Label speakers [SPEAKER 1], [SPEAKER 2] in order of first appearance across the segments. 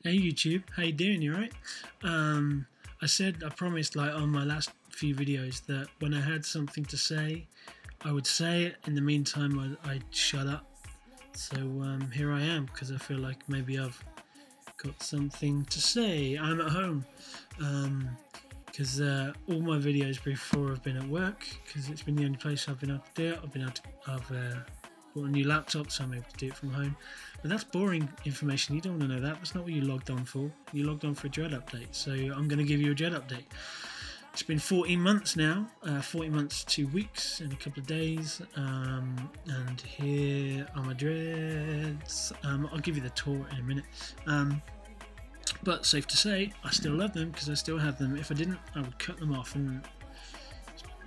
[SPEAKER 1] Hey YouTube, how you doing? You alright? I promised like on my last few videos that when I had something to say, I would say it. In the meantime, I'd shut up. So here I am, because I feel like maybe I've got something to say. I'm at home, because all my videos before have been at work, because it's been the only place I've been able to do it. I've bought a new laptop, so I'm able to do it from home. But that's boring information. You don't want to know that. That's not what you logged on for. You logged on for a Dread update. So I'm going to give you a Dread update. It's been 14 months now. 14 months, 2 weeks, and a couple of days. And here are my Dreads. I'll give you the tour in a minute. But safe to say, I still love them because I still have them. If I didn't, I would cut them off, and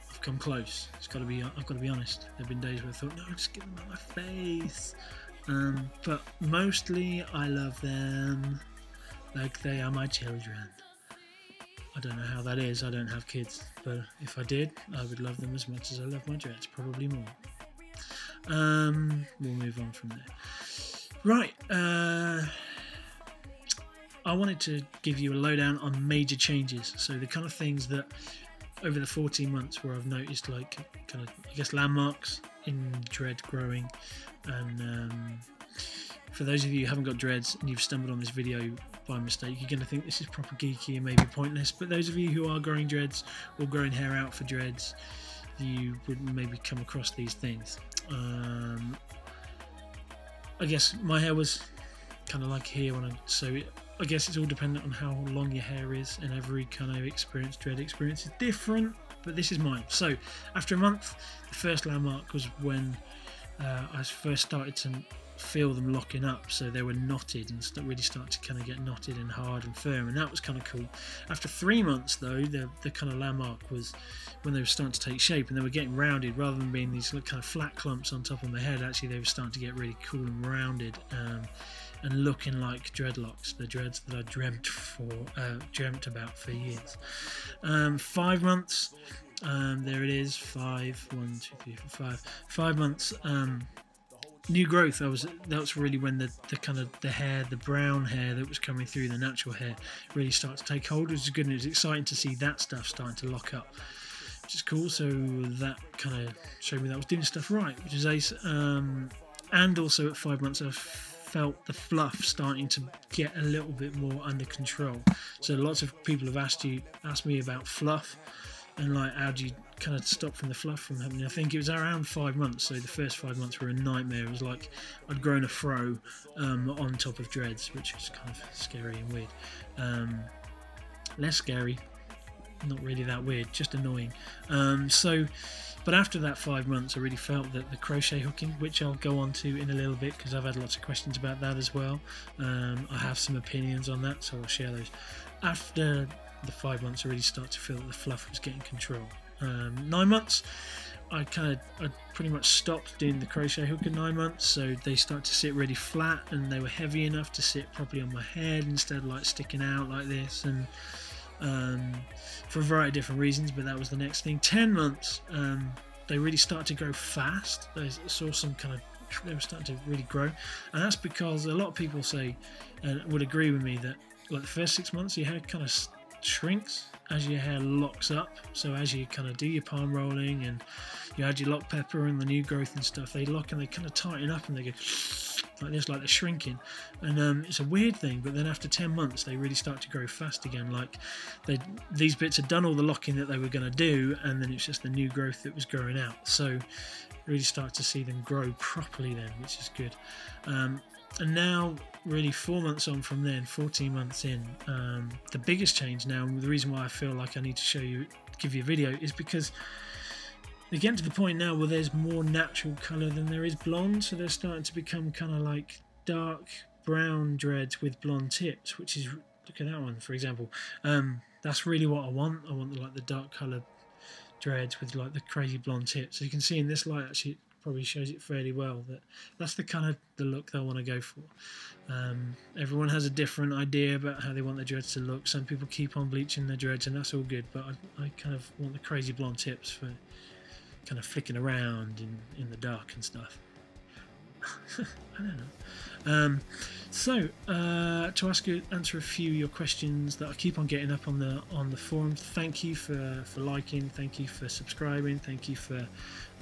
[SPEAKER 1] I've come close. I've got to be honest. There've been days where I thought, no, just get them out my face. But mostly I love them like they are my children. I don't know how that is. I don't have kids, but if I did, I would love them as much as I love my Dreads, probably more. We'll move on from there. Right, I wanted to give you a lowdown on major changes. So the kind of things that over the 14 months where I've noticed, like, kind of, I guess, landmarks in Dread growing. And for those of you who haven't got Dreads and you've stumbled on this video by mistake, you're going to think this is proper geeky and maybe pointless. But those of you who are growing Dreads or growing hair out for Dreads, you would maybe come across these things. I guess my hair was kind of like here when I guess it's all dependent on how long your hair is, and every kind of Dread experience is different, but this is mine. So after a month, the first landmark was when I first started to feel them locking up, so they were knotted and really start to kind of get knotted and hard and firm, and that was kind of cool. After 3 months though, the kind of landmark was when they were starting to take shape and they were getting rounded rather than being these kind of flat clumps on top of my head. Actually, they were starting to get really cool and rounded, and looking like Dreadlocks, the Dreads that I dreamt about for years. 5 months, there it is. 5 months. New growth. That was really when the kind of the brown hair that was coming through, the natural hair, really started to take hold. It was good, and it was exciting to see that stuff starting to lock up, which is cool. So that kind of showed me that I was doing stuff right, which is ace. And also at 5 months, I felt the fluff starting to get a little bit more under control. So lots of people have asked me about fluff, and like, how do you kind of stop from the fluff from happening? I think it was around 5 months. So the first 5 months were a nightmare. It was like I'd grown a fro on top of Dreads, which was kind of scary and weird. Less scary, not really that weird, just annoying. But after that 5 months, I really felt that the crochet hooking, which I'll go on to in a little bit because I've had lots of questions about that as well. I have some opinions on that, so I'll share those. After the 5 months, I really start to feel that the fluff was getting control. 9 months, I pretty much stopped doing the crochet hook at 9 months, so they start to sit really flat, and they were heavy enough to sit properly on my head instead of like sticking out like this, and for a variety of different reasons. But that was the next thing. 10 months, they really started to grow fast. I saw some kind of, they were starting to really grow, and that's because a lot of people say and would agree with me that like the first 6 months your hair kind of shrinks as your hair locks up. So as you kind of do your palm rolling and you add your lock pepper and the new growth and stuff, they lock and they kind of tighten up and they go like this, like they're shrinking. And it's a weird thing, but then after 10 months they really start to grow fast again. Like these bits had done all the locking that they were going to do, and then it's just the new growth that was growing out. So really start to see them grow properly then, which is good. And now, really 4 months on from then, 14 months in, the biggest change now, and the reason why I feel like I need to give you a video, is because they're getting to the point now where there's more natural colour than there is blonde. So they're starting to become kind of like dark brown Dreads with blonde tips, which is, look at that one, for example. That's really what I want. I want like the dark colour Dreads with like the crazy blonde tips. So you can see in this light, actually, probably shows it fairly well that that's the kind of the look they want to go for. Everyone has a different idea about how they want their Dreads to look. Some people keep on bleaching their Dreads, and that's all good, but I kind of want the crazy blonde tips for kind of flicking around in the dark and stuff. I don't To answer a few of your questions that I keep on getting up on the forum. Thank you for liking. Thank you for subscribing. Thank you for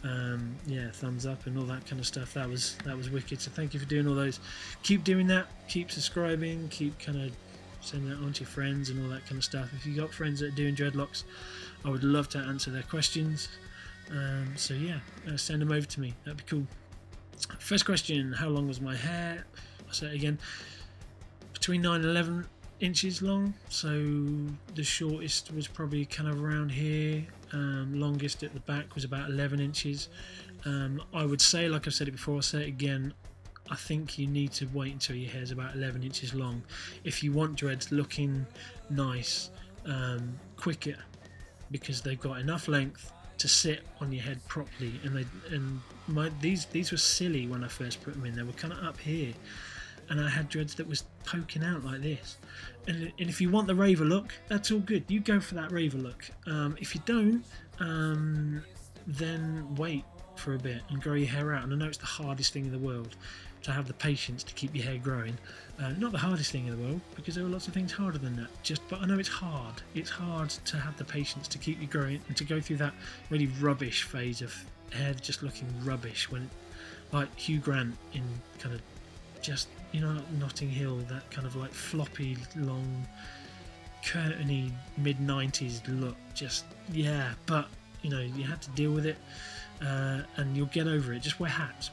[SPEAKER 1] thumbs up and all that kind of stuff. That was wicked. So thank you for doing all those. Keep doing that. Keep subscribing. Keep kind of sending that on to your friends and all that kind of stuff. If you got friends that are doing dreadlocks, I would love to answer their questions. Send them over to me. That'd be cool. First question: how long was my hair? I'll say it again. Between 9 and 11 inches long. So the shortest was probably kind of around here. Longest at the back was about 11 inches. I would say, like I've said it before, I'll say it again, I think you need to wait until your hair's about 11 inches long if you want dreads looking nice quicker, because they've got enough length to sit on your head properly. These were silly when I first put them in. They were kind of up here, and I had dreads that was poking out like this. And if you want the raver look, that's all good. You go for that raver look. If you don't, then wait for a bit and grow your hair out. And I know it's the hardest thing in the world to have the patience to keep your hair growing. Not the hardest thing in the world, because there are lots of things harder than that. But I know it's hard. It's hard to have the patience to keep you growing and to go through that really rubbish phase of hair just looking rubbish, when, like Hugh Grant in kind of just, Notting Hill, that kind of like floppy, long, curtainy mid-90s look. But you had to deal with it, and you'll get over it. Just wear hats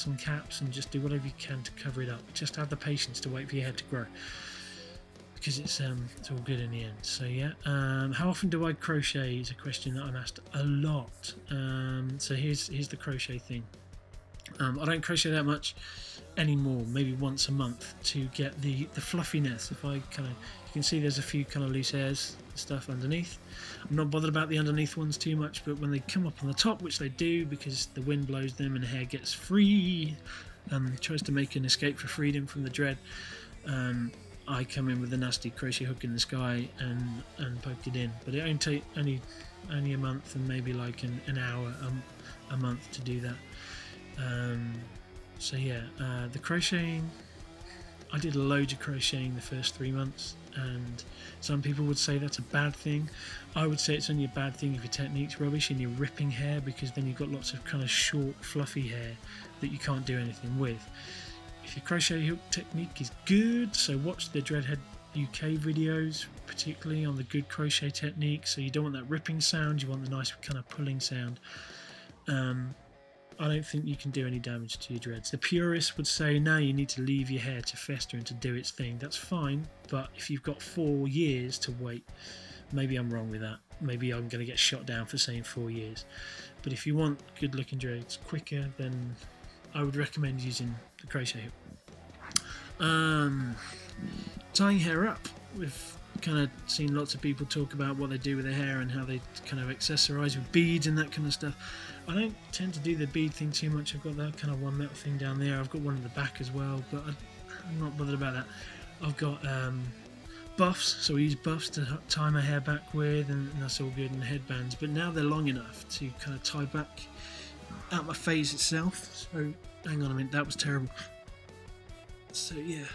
[SPEAKER 1] and caps, and just do whatever you can to cover it up. Just have the patience to wait for your head to grow, because it's all good in the end. So how often do I crochet is a question that I'm asked a lot. So here's the crochet thing. I don't crochet that much anymore, maybe once a month, to get the fluffiness. If I you can see there's a few kind of loose hairs and stuff underneath. I'm not bothered about the underneath ones too much, but when they come up on the top, which they do because the wind blows them and the hair gets free, tries to make an escape for freedom from the dread, I come in with a nasty crochet hook in the sky and poke it in. But it only take only a month, and maybe like an hour a month to do that. The crocheting, I did loads of crocheting the first 3 months, and some people would say that's a bad thing. I would say it's only a bad thing if your technique's rubbish and you're ripping hair, because then you've got lots of kind of short fluffy hair that you can't do anything with. If your crochet hook technique is good, so watch the Dreadhead UK videos, particularly on the good crochet technique. So you don't want that ripping sound, you want the nice kind of pulling sound. I don't think you can do any damage to your dreads. The purists would say, no, you need to leave your hair to fester and to do its thing. That's fine, but if you've got 4 years to wait, maybe I'm wrong with that. Maybe I'm going to get shot down for saying 4 years. But if you want good looking dreads quicker, then I would recommend using the crochet hook. Tying hair up. We've kind of seen lots of people talk about what they do with their hair and how they kind of accessorize with beads and that kind of stuff. I don't tend to do the bead thing too much. I've got that kind of one metal thing down there. I've got one at the back as well, but I'm not bothered about that. I've got buffs, so I use buffs to tie my hair back with, and that's all good, and headbands. But now they're long enough to kind of tie back at my face itself. So hang on a minute, that was terrible. So yeah,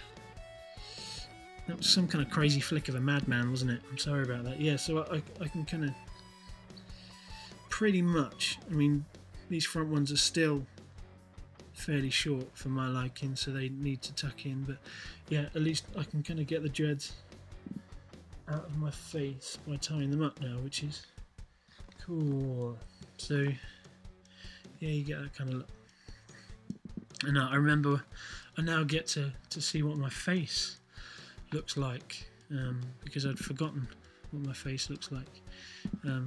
[SPEAKER 1] that was some kind of crazy flick of a madman, wasn't it? I'm sorry about that. Yeah, so I can kind of pretty much, I mean, these front ones are still fairly short for my liking, so they need to tuck in, but yeah, at least I can kind of get the dreads out of my face by tying them up now, which is cool. So yeah, you get that kind of look. And I remember I now get to see what my face looks like, because I'd forgotten what my face looks like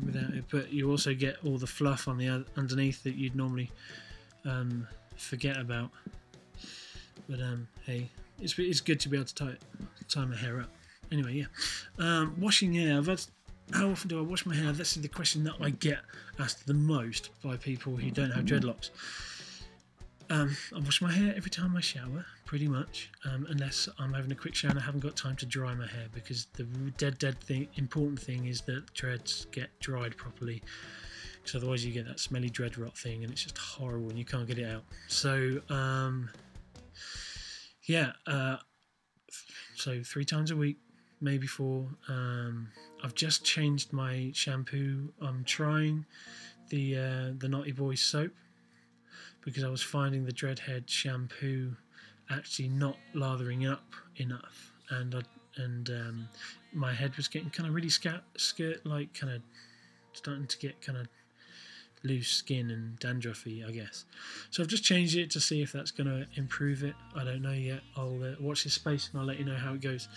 [SPEAKER 1] without it. But you also get all the fluff on the underneath that you'd normally forget about. But hey, it's good to be able to tie my hair up. Anyway, yeah. Washing hair. How often do I wash my hair? This is the question that I get asked the most by people who don't have dreadlocks. I wash my hair every time I shower, pretty much, unless I'm having a quick shower and I haven't got time to dry my hair, because the important thing is that dreads get dried properly, because otherwise you get that smelly dread rot thing and it's just horrible and you can't get it out. So yeah, so 3 times a week, maybe 4. I've just changed my shampoo. I'm trying the Naughty Boy soap because I was finding the Dreadhead shampoo actually not lathering up enough, and my head was getting kind of really like kind of starting to get kind of loose skin and dandruffy, I guess. So I've just changed it to see if that's going to improve it. I don't know yet. I'll watch this space and I'll let you know how it goes.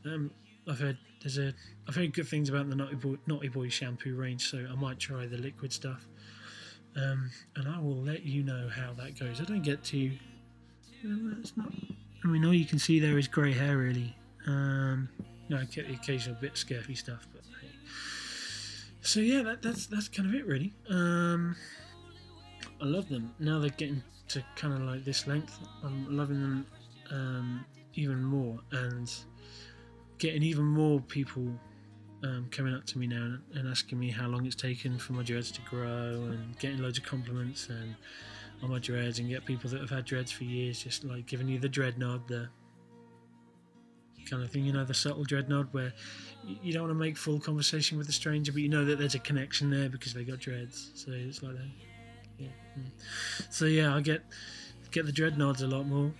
[SPEAKER 1] I've heard good things about the Naughty Boy shampoo range, so I might try the liquid stuff. And I will let you know how that goes. I don't get too. It's not. I mean, all you can see there is grey hair, really. I get the occasional bit of scurfy stuff, but hey. So yeah, that's kind of it, really. I love them. Now they're getting to kind of like this length. I'm loving them even more, and getting even more people coming up to me now and asking me how long it's taken for my dreads to grow, and getting loads of compliments and on my dreads, and get people that have had dreads for years just like giving you the dread nod, the kind of thing, you know, the subtle dread nod where you don't want to make full conversation with a stranger, but you know that there's a connection there because they got dreads. So it's like that. Yeah. So yeah, I get the dread nods a lot more,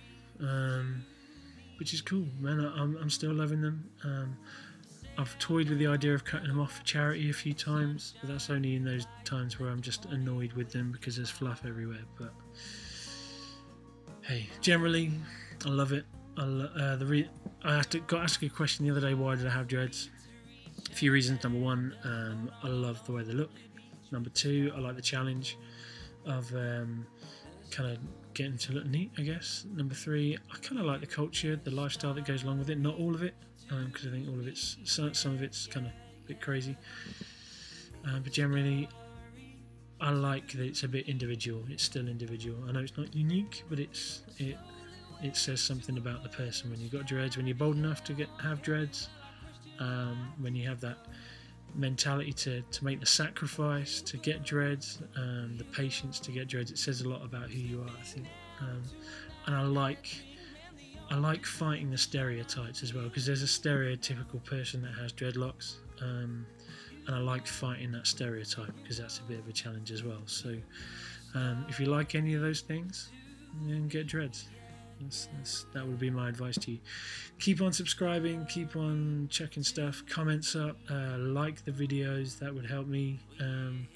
[SPEAKER 1] which is cool, man. I'm still loving them. I've toyed with the idea of cutting them off for charity a few times, but that's only in those times where I'm just annoyed with them because there's fluff everywhere. But hey, generally, I love it. I got asked a question the other day, why did I have dreads? A few reasons. Number one, I love the way they look. Number two, I like the challenge of kind of getting to look neat, I guess. Number three, I kind of like the culture, the lifestyle that goes along with it. Not all of it, because I think all of it's some of it's kind of a bit crazy. But generally, I like that it's a bit individual. It's still individual. I know it's not unique, but it says something about the person when you've got dreads, when you're bold enough to have dreads, when you have that mentality to make the sacrifice to get dreads, the patience to get dreads. It says a lot about who you are, I think. And I like fighting the stereotypes as well, because there's a stereotypical person that has dreadlocks, and I like fighting that stereotype because that's a bit of a challenge as well. So if you like any of those things, then get dreads. That would be my advice to you. Keep on subscribing, keep on checking stuff, comments up, like the videos, that would help me, and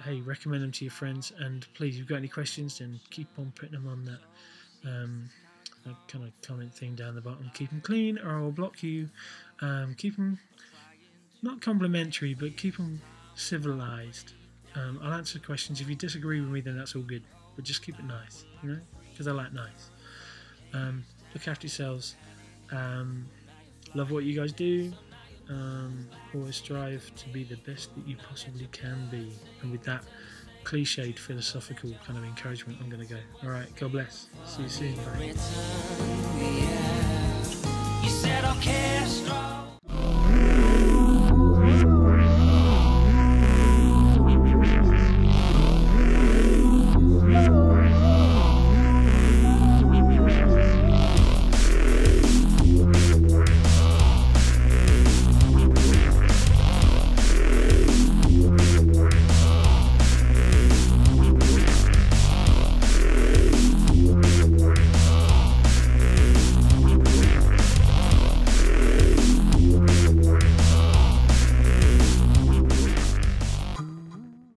[SPEAKER 1] hey, recommend them to your friends, and please, if you've got any questions, then keep on putting them on that kind of comment thing down the bottom. Keep them clean or I'll block you. Keep them not complimentary, but keep them civilized. I'll answer questions. If you disagree with me, then that's all good, but just keep it nice, you know, because I like nice. Look after yourselves. Love what you guys do. Always strive to be the best that you possibly can be. And with that cliched philosophical kind of encouragement, I'm going to go. Alright, God bless. See you soon. Bye.